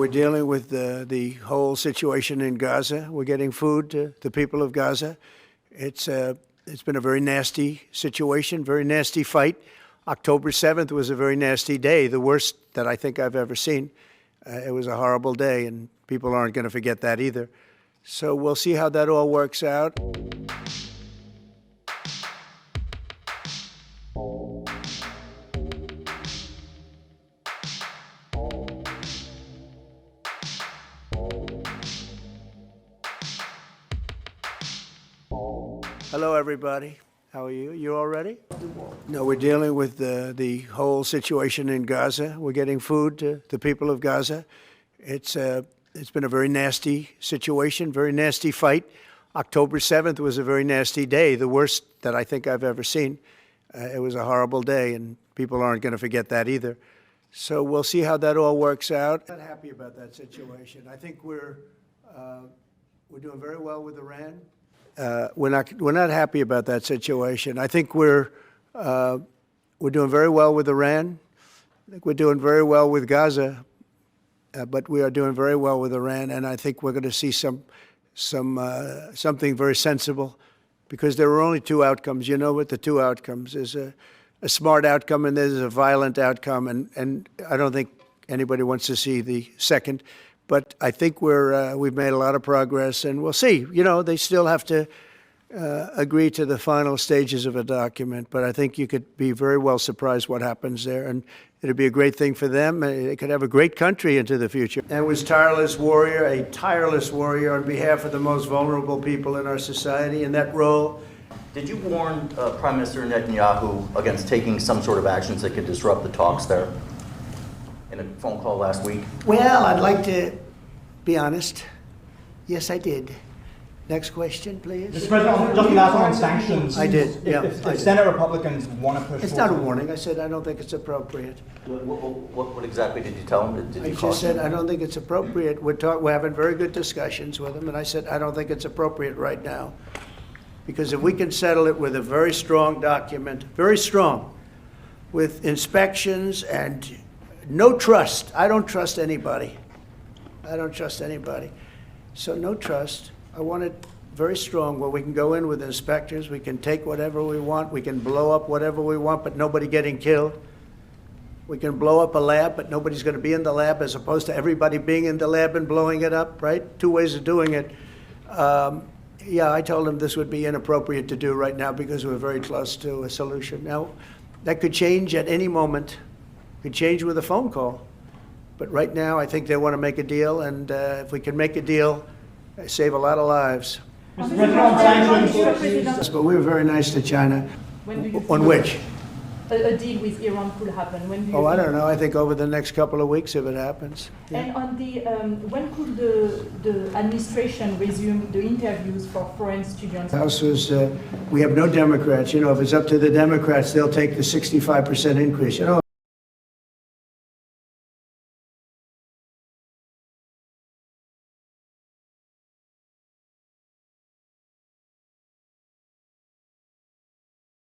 we're dealing with the whole situation in Gaza. We're getting food to the people of Gaza. It's been a very nasty situation, very nasty fight. October 7th was a very nasty day, the worst that I think I've ever seen. It was a horrible day, and people aren't going to forget that either. So we'll see how that all works out. Hello, everybody. How are you? You all ready? No, we're dealing with the whole situation in Gaza. We're getting food to the people of Gaza. It's been a very nasty situation, very nasty fight. October 7th was a very nasty day, the worst that I think I've ever seen. It was a horrible day, and people aren't going to forget that either. So we'll see how that all works out. I'm not happy about that situation. I think we're doing very well with Iran. We're not happy about that situation. I think we're doing very well with Iran. I think we're doing very well with Gaza, but we are doing very well with Iran, and I think we're going to see something very sensible, because there are only two outcomes. You know what the two outcomes is: a smart outcome and there's a violent outcome, and I don't think anybody wants to see the second. But I think we've made a lot of progress, and we'll see. You know, they still have to agree to the final stages of a document, but I think you could be very well surprised what happens there, and it'd be a great thing for them. They could have a great country into the future. And was a tireless warrior on behalf of the most vulnerable people in our society in that role. Did you warn Prime Minister Netanyahu against taking some sort of actions that could disrupt the talks there in a phone call last week? Well, I'd like to be honest. Yes, I did. Next question, please. Mr. President, just last one on sanctions. I did, yeah. If Senate Republicans want to push It's not a warning. I said I don't think it's appropriate. What exactly did you tell him? Did you I just said I don't think it's appropriate. We're having very good discussions with him, and I said I don't think it's appropriate right now. Because if we can settle it with a very strong document, very strong, with inspections and no trust. I don't trust anybody. I don't trust anybody. So no trust. I want it very strong, where we can go in with inspectors, we can take whatever we want, we can blow up whatever we want, but nobody getting killed. We can blow up a lab, but nobody's going to be in the lab, as opposed to everybody being in the lab and blowing it up, right? Two ways of doing it. Yeah, I told him this would be inappropriate to do right now because we're very close to a solution. Now, that could change at any moment. Could change with a phone call. But right now, I think they want to make a deal, and if we can make a deal, save a lot of lives. Mr. President, But we were very nice to China. On which? A deal with Iran could happen. When do you I don't know. I think over the next couple of weeks, if it happens. Yeah. And on the when could the administration resume the interviews for foreign students? The House was, we have no Democrats. You know, if it's up to the Democrats, they'll take the 65% increase. You know.